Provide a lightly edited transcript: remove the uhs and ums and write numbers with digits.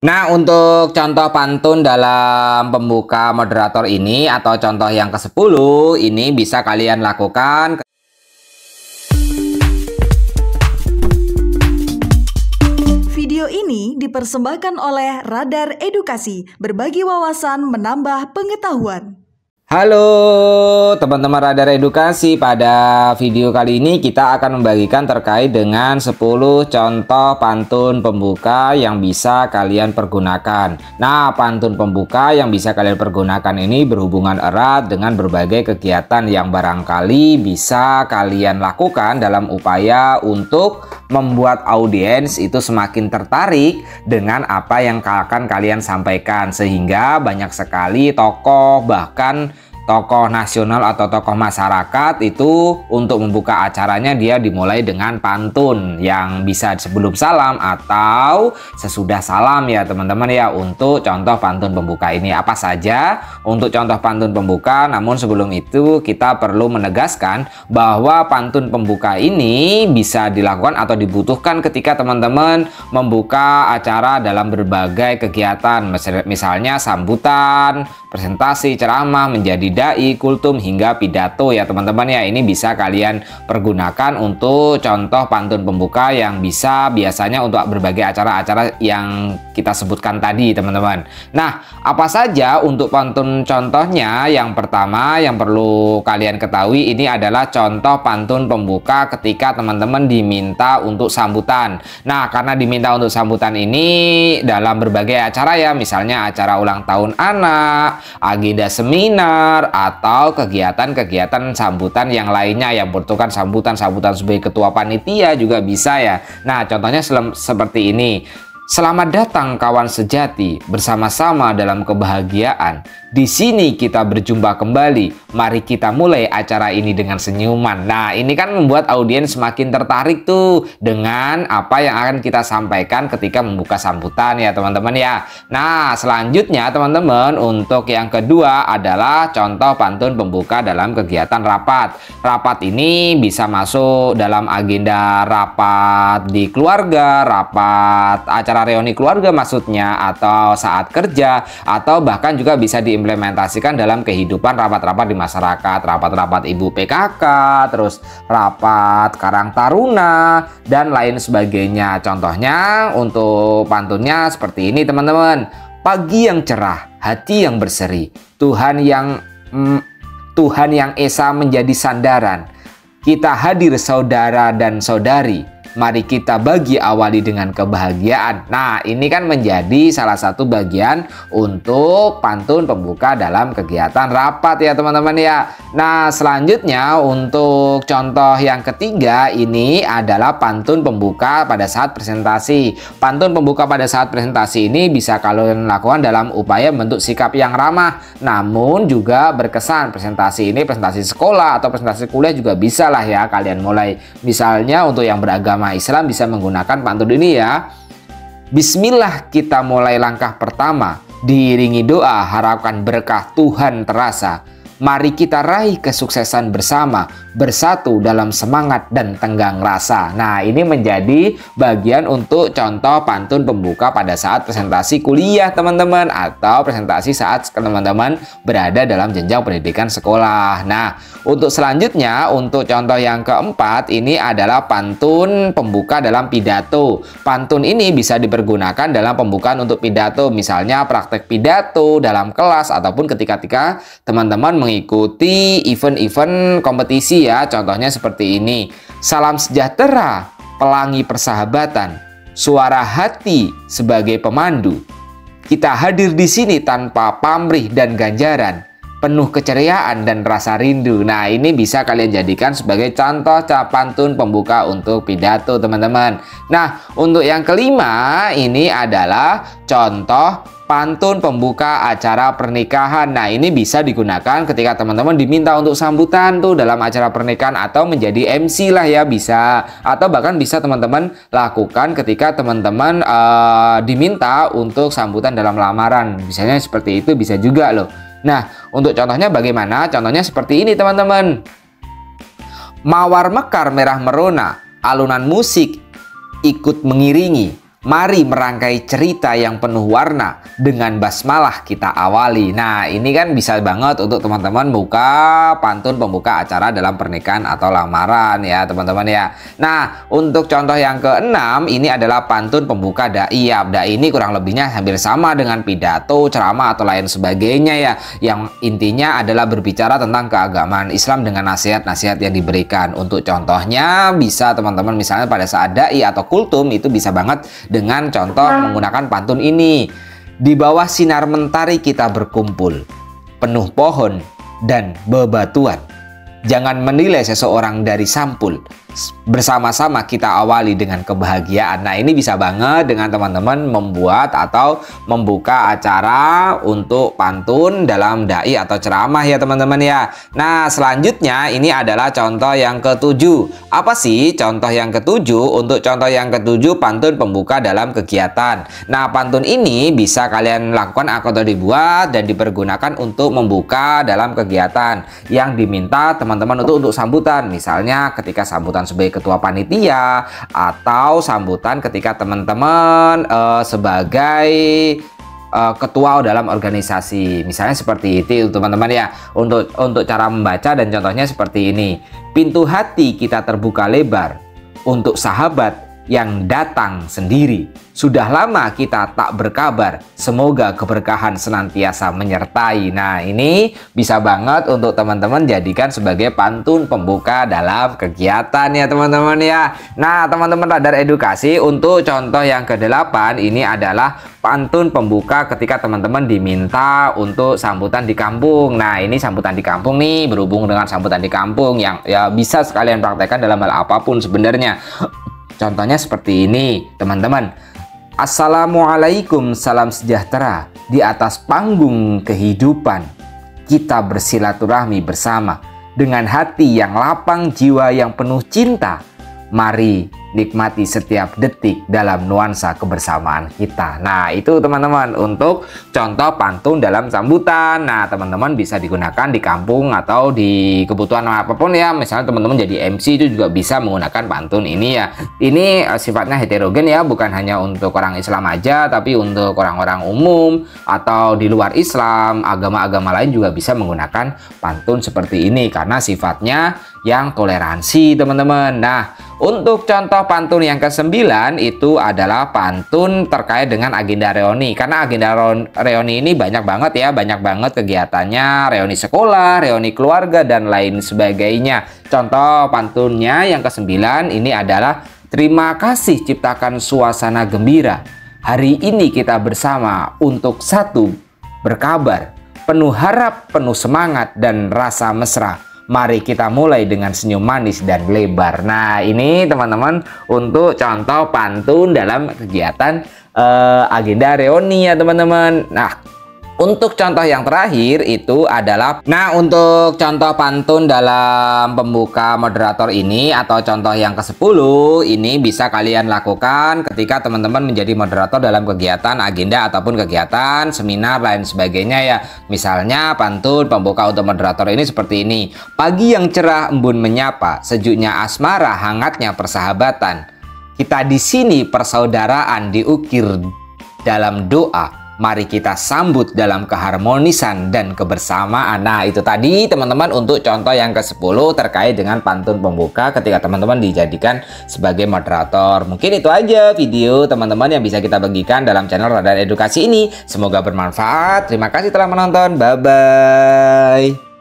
Nah, untuk contoh pantun dalam pembuka moderator ini atau contoh yang ke-10 ini bisa kalian lakukan. Video ini dipersembahkan oleh Radar Edukasi, berbagi wawasan menambah pengetahuan. Halo teman-teman Radar Edukasi, pada video kali ini kita akan membagikan terkait dengan 10 contoh pantun pembuka yang bisa kalian pergunakan. Nah, pantun pembuka yang bisa kalian pergunakan ini berhubungan erat dengan berbagai kegiatan yang barangkali bisa kalian lakukan dalam upaya untuk membuat audiens itu semakin tertarik dengan apa yang akan kalian sampaikan, sehingga banyak sekali tokoh, bahkan tokoh nasional atau tokoh masyarakat itu untuk membuka acaranya dia dimulai dengan pantun yang bisa sebelum salam atau sesudah salam ya teman-teman ya. Untuk contoh pantun pembuka ini apa saja untuk contoh pantun pembuka, namun sebelum itu kita perlu menegaskan bahwa pantun pembuka ini bisa dilakukan atau dibutuhkan ketika teman-teman membuka acara dalam berbagai kegiatan, misalnya sambutan, presentasi, ceramah, menjadi dai, kultum, hingga pidato ya teman-teman ya. Ini bisa kalian pergunakan untuk contoh pantun pembuka yang bisa biasanya untuk berbagai acara-acara yang kita sebutkan tadi teman-teman. Nah, apa saja untuk pantun contohnya? Yang pertama yang perlu kalian ketahui ini adalah contoh pantun pembuka ketika teman-teman diminta untuk sambutan. Nah, karena diminta untuk sambutan ini dalam berbagai acara ya, misalnya acara ulang tahun anak, agenda seminar, atau kegiatan-kegiatan sambutan yang lainnya yang membutuhkan sambutan sebagai ketua panitia juga bisa ya. Nah, contohnya seperti ini. Selamat datang kawan sejati, bersama-sama dalam kebahagiaan. Di sini kita berjumpa kembali. Mari kita mulai acara ini dengan senyuman. Nah, ini kan membuat audiens semakin tertarik tuh dengan apa yang akan kita sampaikan ketika membuka sambutan ya teman-teman ya. Nah, selanjutnya teman-teman, untuk yang kedua adalah contoh pantun pembuka dalam kegiatan rapat. Rapat ini bisa masuk dalam agenda rapat di keluarga, rapat acara reuni keluarga maksudnya, atau saat kerja, atau bahkan juga bisa diimplementasikan dalam kehidupan rapat-rapat di masyarakat, rapat-rapat ibu PKK, terus rapat Karang Taruna, dan lain sebagainya. Contohnya untuk pantunnya seperti ini teman-teman. Pagi yang cerah, hati yang berseri, Tuhan yang esa menjadi sandaran. Kita hadir saudara dan saudari, mari kita bagi awali dengan kebahagiaan. Nah, ini kan menjadi salah satu bagian untuk pantun pembuka dalam kegiatan rapat ya teman-teman ya. Nah, selanjutnya untuk contoh yang ketiga ini adalah pantun pembuka pada saat presentasi. Pantun pembuka pada saat presentasi ini bisa kalian lakukan dalam upaya membentuk sikap yang ramah namun juga berkesan. Presentasi ini presentasi sekolah atau presentasi kuliah juga bisa lah ya kalian mulai. Misalnya untuk yang beragama Islam bisa menggunakan pantun ini ya. Bismillah kita mulai langkah pertama, diiringi doa harapkan berkah Tuhan terasa. Mari kita raih kesuksesan bersama, bersatu dalam semangat dan tenggang rasa. Nah, ini menjadi bagian untuk contoh pantun pembuka pada saat presentasi kuliah teman-teman, atau presentasi saat teman-teman berada dalam jenjang pendidikan sekolah. Nah, untuk selanjutnya, untuk contoh yang keempat ini adalah pantun pembuka dalam pidato. Pantun ini bisa dipergunakan dalam pembukaan untuk pidato, misalnya praktek pidato dalam kelas ataupun ketika teman-teman mengikuti event-event kompetisi ya. Contohnya seperti ini. Salam sejahtera, pelangi persahabatan, suara hati sebagai pemandu. Kita hadir di sini tanpa pamrih dan ganjaran, penuh keceriaan dan rasa rindu. Nah, ini bisa kalian jadikan sebagai contoh pantun pembuka untuk pidato teman-teman. Nah, untuk yang kelima ini adalah contoh pantun pembuka acara pernikahan. Nah, ini bisa digunakan ketika teman-teman diminta untuk sambutan tuh dalam acara pernikahan atau menjadi MC lah ya bisa. Atau bahkan bisa teman-teman lakukan ketika teman-teman diminta untuk sambutan dalam lamaran. Misalnya seperti itu bisa juga loh. Nah, untuk contohnya bagaimana? Contohnya seperti ini teman-teman. Mawar mekar merah merona, alunan musik ikut mengiringi. Mari merangkai cerita yang penuh warna dengan basmalah kita awali. Nah, ini kan bisa banget untuk teman-teman buka pantun pembuka acara dalam pernikahan atau lamaran ya teman-teman ya. Nah, untuk contoh yang keenam ini adalah pantun pembuka dai. Ya, dai ini kurang lebihnya hampir sama dengan pidato, ceramah atau lain sebagainya ya. Yang intinya adalah berbicara tentang keagamaan Islam dengan nasihat-nasihat yang diberikan. Untuk contohnya bisa teman-teman misalnya pada saat dai atau kultum itu bisa banget dengan contoh menggunakan pantun ini. Di bawah sinar mentari kita berkumpul, penuh pohon dan bebatuan. Jangan menilai seseorang dari sampul. Bersama-sama kita awali dengan kebahagiaan. Nah, ini bisa banget dengan teman-teman membuat atau membuka acara untuk pantun dalam dai atau ceramah ya teman-teman ya. Nah, selanjutnya ini adalah contoh yang ketujuh. Apa sih contoh yang ketujuh? Untuk contoh yang ketujuh pantun pembuka dalam kegiatan. Nah, pantun ini bisa kalian lakukan atau dibuat dan dipergunakan untuk membuka dalam kegiatan yang diminta teman-teman untuk sambutan. Misalnya ketika sambutan sebagai ketua panitia atau sambutan ketika teman-teman sebagai ketua dalam organisasi, misalnya seperti itu teman-teman ya. Untuk cara membaca dan contohnya seperti ini. Pintu hati kita terbuka lebar untuk sahabat yang datang sendiri. Sudah lama kita tak berkabar, semoga keberkahan senantiasa menyertai. Nah, ini bisa banget untuk teman-teman jadikan sebagai pantun pembuka dalam kegiatan ya teman-teman ya. Nah, teman-teman Radar Edukasi, untuk contoh yang ke-8 ini adalah pantun pembuka ketika teman-teman diminta untuk sambutan di kampung. Nah, ini sambutan di kampung nih berhubung dengan sambutan di kampung yang ya bisa sekalian praktekkan dalam hal apapun sebenarnya. Contohnya seperti ini teman-teman. Assalamualaikum, salam sejahtera. Di atas panggung kehidupan kita bersilaturahmi bersama dengan hati yang lapang, jiwa yang penuh cinta. Mari nikmati setiap detik dalam nuansa kebersamaan kita. Nah, itu teman-teman untuk contoh pantun dalam sambutan. Nah, teman-teman bisa digunakan di kampung atau di kebutuhan apapun ya. Misalnya teman-teman jadi MC itu juga bisa menggunakan pantun ini ya. Ini sifatnya heterogen ya, bukan hanya untuk orang Islam aja, tapi untuk orang-orang umum atau di luar Islam, agama-agama lain juga bisa menggunakan pantun seperti ini karena sifatnya yang toleransi teman-teman. Nah, untuk contoh pantun yang ke-9 itu adalah pantun terkait dengan agenda reuni. Karena agenda reuni ini banyak banget ya, banyak banget kegiatannya, reuni sekolah, reuni keluarga, dan lain sebagainya. Contoh pantunnya yang ke-9 ini adalah terima kasih ciptakan suasana gembira. Hari ini kita bersama untuk satu berkabar, penuh harap, penuh semangat, dan rasa mesra. Mari kita mulai dengan senyum manis dan lebar. Nah, ini teman-teman untuk contoh pantun dalam kegiatan agenda reuni ya teman-teman. Nah, untuk contoh yang terakhir itu adalah, nah untuk contoh pantun dalam pembuka moderator ini atau contoh yang ke-10 ini bisa kalian lakukan ketika teman-teman menjadi moderator dalam kegiatan agenda ataupun kegiatan seminar lain sebagainya ya. Misalnya pantun pembuka untuk moderator ini seperti ini. Pagi yang cerah embun menyapa, sejuknya asmara, hangatnya persahabatan. Kita di sini persaudaraan diukir dalam doa. Mari kita sambut dalam keharmonisan dan kebersamaan. Nah, itu tadi teman-teman untuk contoh yang ke-10 terkait dengan pantun pembuka ketika teman-teman dijadikan sebagai moderator. Mungkin itu aja video teman-teman yang bisa kita bagikan dalam channel Radar Edukasi ini. Semoga bermanfaat. Terima kasih telah menonton. Bye-bye.